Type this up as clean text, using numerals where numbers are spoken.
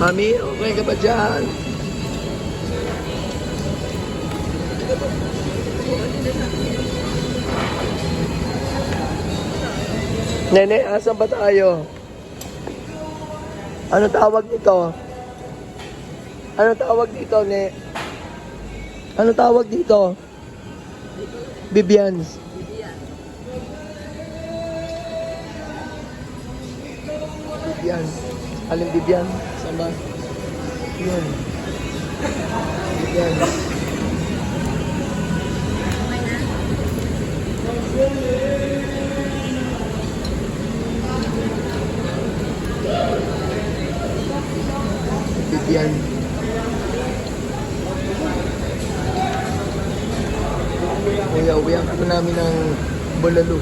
Mami, okay ka ba dyan? Nene, asan ba tayo? Ano tawag dito? Ano tawag dito, Ne? Ano tawag dito? Bibians. Bibian. Alin Bibian? Saan ba? Yan. Bibian. Bibian. Kuya, uwihan ka namin ng Bulalo.